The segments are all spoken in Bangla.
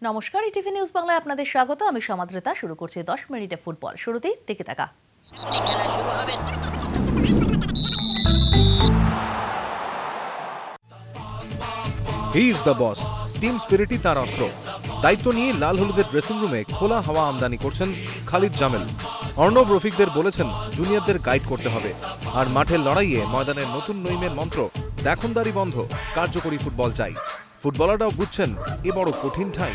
নমস্কার, ইটিভি নিউজ বাংলায় আপনাদের স্বাগত। আমি সমাদ্রিতা। শুরু করছি 10 মিনিটে ফুটবল। শুরুতেই দেখে থাকা he is the boss. Team স্পিরিটই তার অস্ত্র। দায়িত্ব নিয়ে লাল হলুদের ড্রেসিং রুমে খোলা হাওয়া আমদানি করছেন খালিদ জামেল। অর্ণব রফিকদের বলেছেন জুনিয়রদের গাইড করতে হবে। আর মাঠের লড়াইয়ে ময়দানের নতুন নইমের মন্ত্র দেখনদারি বন্ধ, কার্যকরী ফুটবল চাই। ফুটবলাররাও বুঝছেন এ বড় কঠিন ঠাই।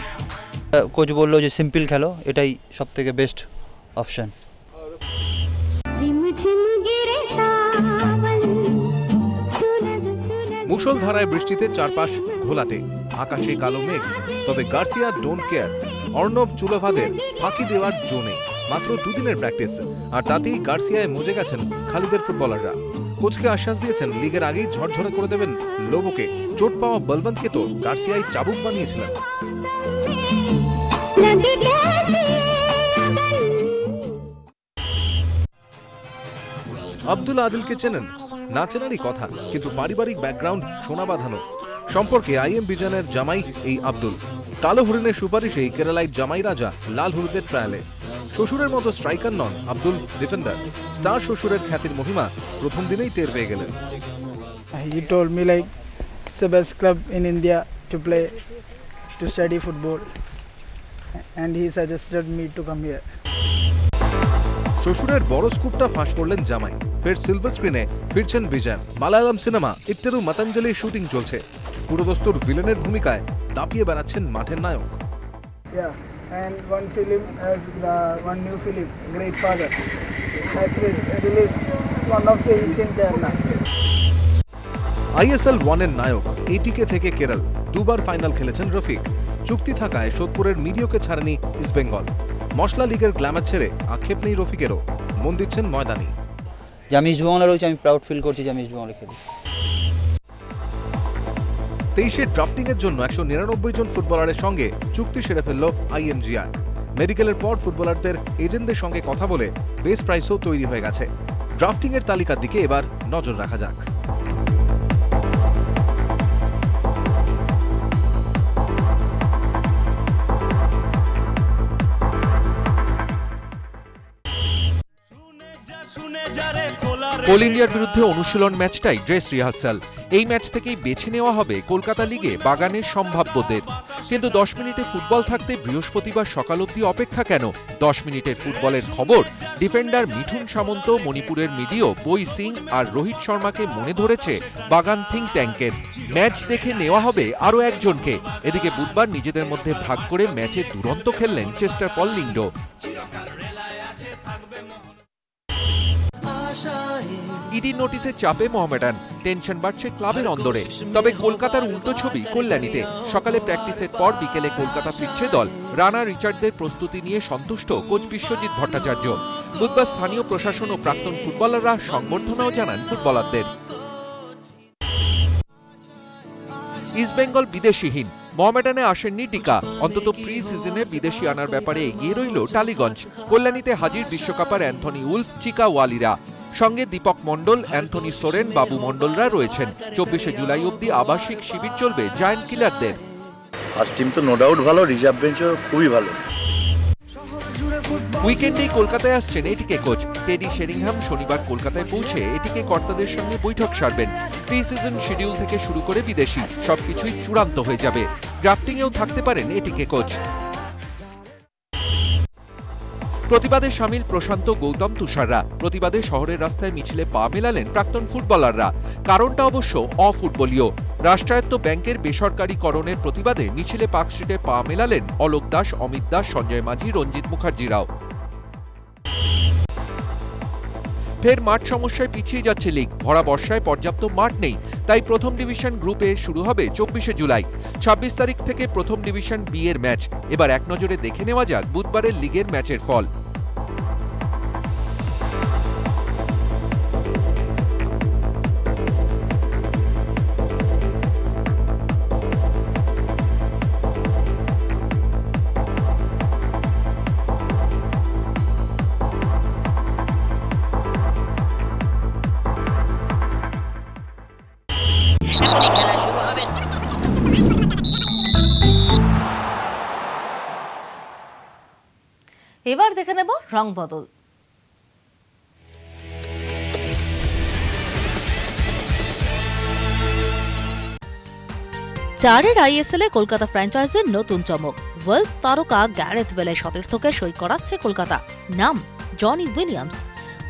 কোচ বললো যে সিম্পল খেলো, এটাই সবথেকে বেস্ট অপশন। মুষলধারায় বৃষ্টিতে চারপাশ ঘোলাটে, আকাশে কালো মেঘ। তবে গার্সিয়া ডোন্ট কেয়ার। অর্ণব চুলোভাদের ফাঁকি দেওয়ার জো নেই। মাত্র দুদিনের প্র্যাকটিস, আর তাতেই গার্সিয়ায় মজে গেছেন খালিদের ফুটবলাররা। কোচকে আশ্বাস দিয়েছেন লিগের আগেই ঝরঝরে করে দেবেন লোবোকে। চোট পাওয়া বলবন্তকে তো গার্সিয়ায় চাবুক বানিয়েছিলেন। আব্দুল আদিলকে চেনেন? না চেনারই কথা, কিন্তু পারিবারিক ব্যাকগ্রাউন্ড সোনা বাঁধানো। সম্পর্কে আইএম বিজনের জামাই এই আব্দুল। কালো হরিণের সুপারিশেই কেরালায় জামাই রাজা লাল হলুদের ট্রায়ালে। শ্বশুরের মতো স্ট্রাইকার নন আব্দুল, ডিফেন্ডার। স্টার শ্বশুরের খ্যাতির মহিমা প্রথম দিনেই টের পেয়ে গেলেন। He told me like it's the best club in India to play, to study football, and he suggested me to come here. শ্বশুরের বড় স্কুপটা ফাঁস করলেন জামাই। ফের সিলভার স্ক্রিনে ফিরছেন বিজন। মালায়ালাম সিনেমা ইত্তেরু মাতাঞ্জলির শুটিং চলছে। পুরোদস্তুর ভিলেনের ভূমিকায় দাপিয়ে বেড়াচ্ছেন মাঠের নায়ক। Yeah, and one film as the one new film, Great Father, has released. It's one of the hit in Kerala. ISL 1 এর নায়ক এটিকে থেকে কেরল। দুবার ফাইনাল খেলেছেন রফিক। চুক্তি থাকায় সোদপুরের মিডিওকে ছাড়েনি ইস্টবেঙ্গল। মশলা লিগের গ্ল্যামার ছেড়ে আক্ষেপ নেই রফিকেরও, মন দিচ্ছেন ময়দানি। যে আমি ইস্টবেঙ্গলে রয়েছি, আমি প্রাউড ফিল করছি যে আমি ইস্টবেঙ্গলে খেলি। 23 ড্রাফটিং এর জন্য 199 জন ফুটবলারের সঙ্গে চুক্তি সেরে ফেলল IMGR। মেডিকেলের পর ফুটবলারদের এজেন্টদের সঙ্গে কথা বলে বেস প্রাইসও তৈরি হয়ে গেছে। ড্রাফটিং এর তালিকার দিকে এবার নজর রাখা যাক। কোল ইন্ডিয়ার বিরুদ্ধে অনুশীলন ম্যাচটাই ড্রেস রিহার্সাল। এই ম্যাচ থেকেই বেছে নেওয়া হবে কলকাতা লিগে বাগানের সম্ভাব্যদের। কিন্তু 10 মিনিটে ফুটবল থাকতে বৃহস্পতিবার সকাল অবধি অপেক্ষা কেন? 10 মিনিটের ফুটবলের খবর ডিফেন্ডার মিঠুন সামন্ত, মণিপুরের মিডিও বই সিং আর রোহিত শর্মাকে মনে ধরেছে বাগান থিঙ্ক ট্যাঙ্কের। ম্যাচ দেখে নেওয়া হবে আরও একজনকে। এদিকে বুধবার নিজেদের মধ্যে ভাগ করে ম্যাচে দুরন্ত খেললেন চেস্টার পল লিন্ডো। ইডি নোটিসের চাপে মোহামেডান, টেনশন বাড়ছে ক্লাবের অন্দরে। তবে কলকাতার উল্টো ছবি কল্যাণীতে। সকালে প্র্যাকটিসের পর বিকেলে কলকাতা ফিরছে দল। রানা রিচার্ডদের প্রস্তুতি নিয়ে সন্তুষ্ট কোচ বিশ্বজিৎ ভট্টাচার্য। বুধবার স্থানীয় প্রশাসন ও প্রাক্তন ফুটবলাররা সংবর্ধনাও জানান ফুটবলারদের। ইস্টবেঙ্গল বিদেশিহীন, মোহামেডানে আসেননি টিকা। অন্তত প্রি সিজনে বিদেশি আনার ব্যাপারে এগিয়ে রইল টালিগঞ্জ। কল্যাণীতে হাজির বিশ্বকাপার অ্যান্থনি উলফ, চিকা ওয়ালিরা। সঙ্গে দীপক মণ্ডল, অ্যান্থনি সোরেন, বাবু মণ্ডলরা রয়েছেন। 24 জুলাই অবধি আবাসিক শিবির চলবে জায়ান্ট কিলারদের। ফার্স্ট টিম তো নো ডাউট ভালো, রিজার্ভ বেঞ্চও খুবই ভালো। উইকেন্ডেই কলকাতায় আসছেন এটিকে কোচ টেডি শেরিংহাম। শনিবার কলকাতায় পৌঁছে এটিকে কর্তাদের সঙ্গে বৈঠক সারবেন। প্রি সিজন শিডিউল থেকে শুরু করে বিদেশি সবকিছুই চূড়ান্ত হয়ে যাবে। ড্রাফটিংয়েও থাকতে পারেন এটিকে কোচ। প্রতিবাদে সামিল প্রশান্ত, গৌতম, তুষাররা। প্রতিবাদে শহরের রাস্তায় মিছিলে পা মেলালেন প্রাক্তন ফুটবলাররা। কারণটা অবশ্য অফুটবলীয়। রাষ্ট্রায়ত্ত ব্যাংকের বেসরকারীকরণের প্রতিবাদে মিছিলে পার্ক স্ট্রিটে পা মেলালেন অলোক দাস, অমিত দাস, সঞ্জয় মাঝি, রঞ্জিত মুখার্জিরাও। ফের মাঠ সমস্যায় পিছিয়ে যাচ্ছে লিগ। ভরা বর্ষায় পর্যাপ্ত মাঠ নেই, তাই প্রথম ডিভিশন গ্রুপে শুরু হবে 24 জুলাই। 26 তারিখ থেকে প্রথম ডিভিশন বি এর ম্যাচ। এবার এক নজরে দেখে নেওয়া যাক বুধবারের লিগের ম্যাচের ফল। এবার দেখে নেব রং বদল। চারের আইএসএল এ কলকাতা ফ্র্যাঞ্চাইজির নতুন চমক। ওয়েলস তারকা গ্যারেথ বেলের সতীর্থকে সই করাচ্ছে কলকাতা। নাম জনি উইলিয়ামস।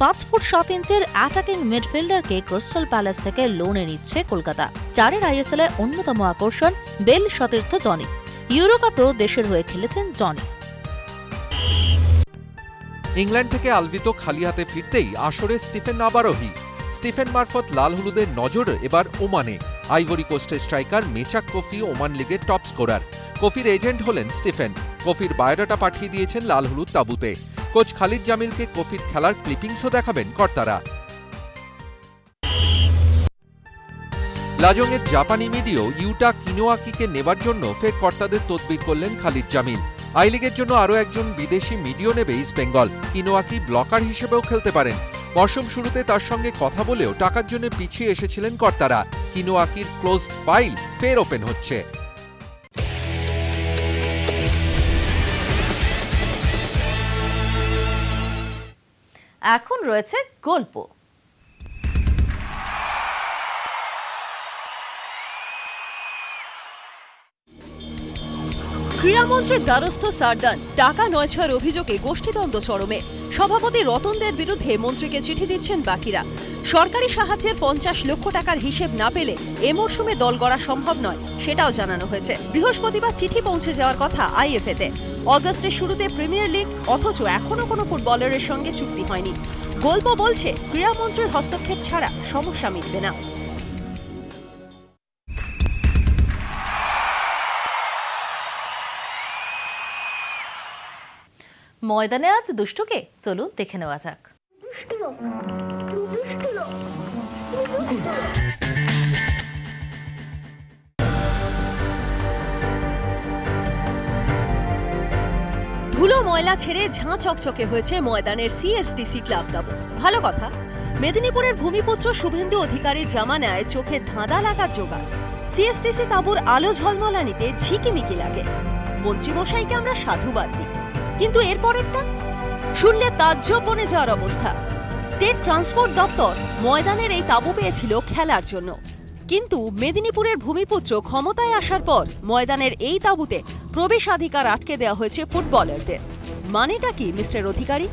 5 ফুট 7 ইঞ্চের অ্যাটাকিং মিডফিল্ডারকে ক্রিস্টাল প্যালেস থেকে লোনে নিচ্ছে কলকাতা। চারের আইএসএল এর অন্যতম আকর্ষণ বেল সতীর্থ জনি। ইউরো কাপেও দেশের হয়ে খেলেছেন জনি। ইংল্যান্ড থেকে আলবিত খালি হাতে ফিরতেই আসরে স্টিফেন আবারোহী। স্টিফেন মারফত লাল হলুদের নজর এবার ওমানে। আইভরি কোস্টের স্ট্রাইকার মেচাক কফি ওমান লিগের টপ স্কোরার। কফির এজেন্ট হলেন স্টিফেন। কফির বায়োডাটা পাঠিয়ে দিয়েছেন লাল হলুদ তাঁবুতে। কোচ খালিদ জামিলকে কফির খেলার ক্লিপিংসও দেখাবেন কর্তারা। লাজংয়ের জাপানি মিডিও ইউটা কিনোয়াকিকে নেবার জন্য ফের কর্তাদের তদবির করলেন খালিদ জামিল। আই লিগের জন্য আরও একজন বিদেশি মিডিও নেবে ইস্ট বেঙ্গল। কিনোয়াকি ব্লকার হিসেবেও খেলতে পারেন। মৌসুম শুরুতে তার সঙ্গে কথা বলেও টাকার জন্য পিছিয়ে এসেছিলেন কর্তারা। কিনোয়াকির ক্লোজ ফাইল ফের ওপেন হচ্ছে। এখন রয়েছে গল্প। ক্রীড়ামন্ত্রীর দ্বারস্থ সারদান টাকা নয় ছয়ের অভিযোগে গোষ্ঠীদ্বন্দ্ব চরমে। সভাপতি রতনদের বিরুদ্ধে মন্ত্রীকে চিঠি দিচ্ছেন বাকিরা। সরকারি সাহায্যের 50 লক্ষ টাকার হিসেব না পেলে এ মরশুমে দল গড়া সম্ভব নয়, সেটাও জানানো হয়েছে। বৃহস্পতিবার চিঠি পৌঁছে যাওয়ার কথা আইএফএতে। অগস্টের শুরুতে প্রিমিয়ার লিগ, অথচ এখনো কোনো ফুটবলারের সঙ্গে চুক্তি হয়নি। গল্প বলছে ক্রীড়ামন্ত্রীর হস্তক্ষেপ ছাড়া সমস্যা মিটবে না। ময়দানে আজ দুষ্টুকে, চলুন দেখে নেওয়া যাক। ধুলো ময়লা ছেড়ে ঝাঁ চকচকে হয়েছে ময়দানের সিএসটিসি ক্লাব তাঁবু। ভালো কথা, মেদিনীপুরের ভূমিপুত্র শুভেন্দু অধিকারীর জামানায় চোখে ধাঁধা লাগার জোগাড়। সিএসটিসি তাঁবুর আলো ঝলমলানিতে ঝিকিমিকি লাগে। মন্ত্রীমশাইকে আমরা সাধুবাদ দিই, কিন্তু এরপরেরটা শুনলে তাজ্জব বনে যাওয়ার অবস্থা। স্টেট ট্রান্সপোর্ট দপ্তর ময়দানের এই তাঁবু পেয়েছিল খেলার জন্য, কিন্তু মেদিনীপুরের ভূমিপুত্র ক্ষমতায় আসার পর ময়দানের এই তাঁবুতে প্রবেশাধিকার আটকে দেওয়া হয়েছে ফুটবলারদের। মানেটা কি মিস্টার অধিকারী?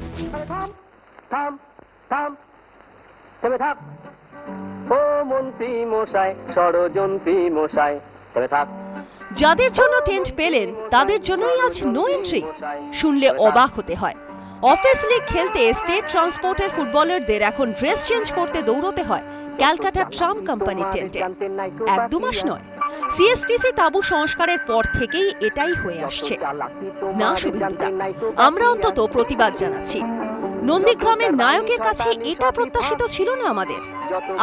যাদের জন্য টেন্ট পেলেন তাদের জন্যই আজ নো এন্ট্রি। শুনলে অবাক হতে হয়। অফিস লিগ খেলতে স্টেট ট্রান্সপোর্টের ফুটবলারদের এখন ড্রেস চেঞ্জ করতে দৌড়তে হয় ক্যালকাটা ট্রাম কোম্পানির টেন্টে। 1-2 মাস নয়, সিএসটিসি তাঁবু সংস্কারের পর থেকেই এটাই হয়ে আসছে। না শুভেন্দুদা, আমরা অন্তত প্রতিবাদ জানাচ্ছি। নন্দীগ্রামের নায়কের কাছে এটা প্রত্যাশিত ছিল না আমাদের।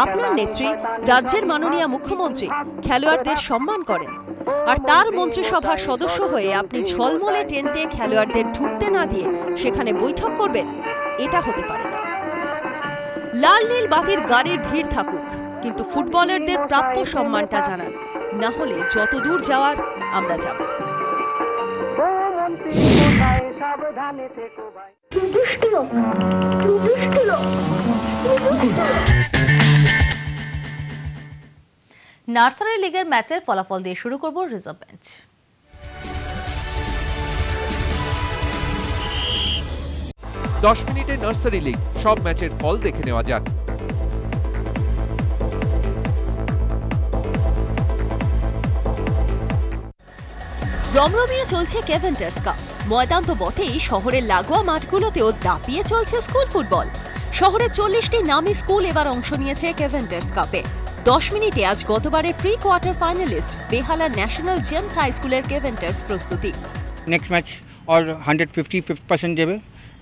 আপনার নেত্রী, রাজ্যের মাননীয় মুখ্যমন্ত্রী খেলোয়াড়দের সম্মান করেন, আর তার মন্ত্রিসভার সদস্য হয়ে আপনি ঝলমলে টেন্টে খেলোয়াড়দের ঢুকতে না দিয়ে সেখানে বৈঠক করবেন, এটা হতে পারে না। লাল নীল বাতির গাড়ির ভিড় থাকুক, কিন্তু ফুটবলারদের প্রাপ্য সম্মানটা জানান, না হলে যত দূর যাওয়ার আমরা যাব। নার্সারি লিগের ম্যাচের ফলাফল দিয়ে শুরু করব রিজার্ভ বেঞ্চ। দশ মিনিটে নার্সারি লিগ, সব ম্যাচের ফল দেখে নেওয়া যাক। রমরমিয়ে চলছে কেভেন্টার্স কাপ। ময়দান তো বটেই, শহরের লাগোয়া মাঠগুলোতেও দাপিয়ে চলছে স্কুল ফুটবল। শহরের 40টি নামী স্কুল এবার অংশ নিয়েছে কেভেন্টার্স কাপে। 10 মিনিটে আজ গতবারের প্রি কোয়ার্টার ফাইনালিস্ট বেহালা ন্যাশনাল জেমস হাই স্কুলের কেভেন্টার্স প্রস্তুতি। নেক্সট ম্যাচ और 150% দেবে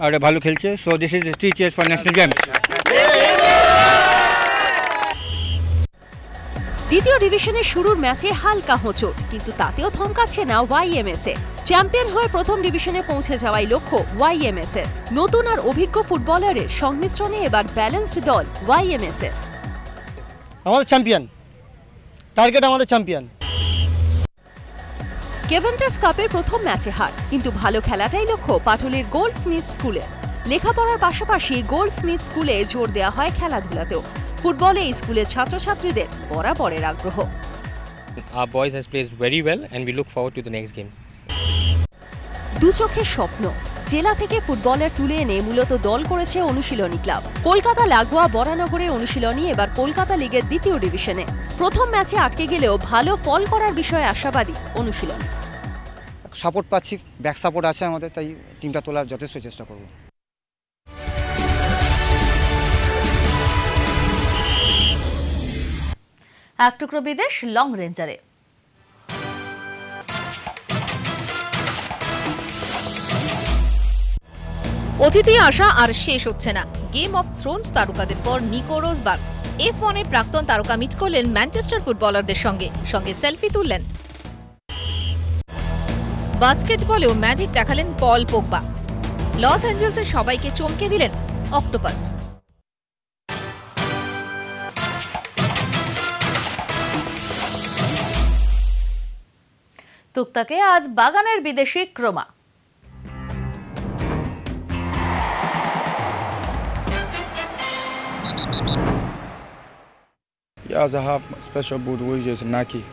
আর ভালো খেলছে। So this is 3 cheers for national James. দ্বিতীয় ডিভিশনের শুরুর ম্যাচে হালকা হোঁচট, কিন্তু তাতেও থমকাচ্ছে না ওয়াইএমএস এ। চ্যাম্পিয়ন হয়ে প্রথম ডিভিশনে পৌঁছে যাওয়াই লক্ষ্য ওয়াইএমএস এর। নতুন আর অভিজ্ঞ ফুটবলারের সংমিশ্রণে এবার ব্যালেন্সড দল ওয়াইএমএস এর। আমাদের চ্যাম্পিয়ন টার্গেট, আমাদের চ্যাম্পিয়ন। কেভেন্টার্স কাপের প্রথম ম্যাচে হার, কিন্তু ভালো খেলাটাই লক্ষ্য পাটুলির গোল্ডস্মিথ স্কুলের। লেখাপড়ার পাশাপাশি গোল্ডস্মিথ স্কুলে জোর দেওয়া হয় খেলাধুলাতেও। ফুটবলে এই স্কুলের ছাত্রছাত্রীদের বরাবরের আগ্রহ। Our boys has played very well and we look forward to the next game. দু চোখের স্বপ্ন, জেলা থেকে ফুটবলার তুলে এনে মূলত দল করেছে অনুশীলনী ক্লাব। কলকাতা লাগোয়া বরানগরে অনুশীলনী এবার কলকাতা লিগের দ্বিতীয় ডিভিশনে। প্রথম ম্যাচে আটকে গেলেও ভালো ফল করার বিষয়ে আশাবাদী অনুশীলনী। সাপোর্ট পাচ্ছি, ব্যাক সাপোর্ট আছে আমাদের, তাই টিমটা তোলার যথেষ্ট চেষ্টা করব। এক টুকরো বিদেশ লং রেঞ্জারে। অতিথি আসা আর শেষ হচ্ছে না। গেম অফ থ্রোনস তারকাদের পর নিকো রোজবার্গ F1 এর প্রাক্তন তারকা মিট করলেন ম্যানচেস্টার ফুটবলারদের সঙ্গে সেলফি তুললেন। বাস্কেটবলেও ম্যাজিক দেখালেন পল পোগবা। লস অ্যাঞ্জেলসের সবাইকে চমকে দিলেন অক্টোপাস। তুকতাকে আজ বাগানের বিদেশি Croma. Yes, I have a special boot which is Nike.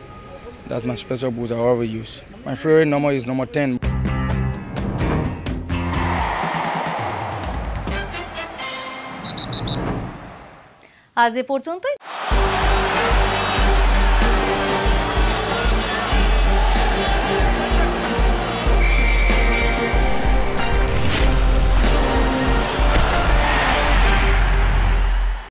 That's my special boot I always use. My favorite number is number 10. আজ এ পর্যন্তই।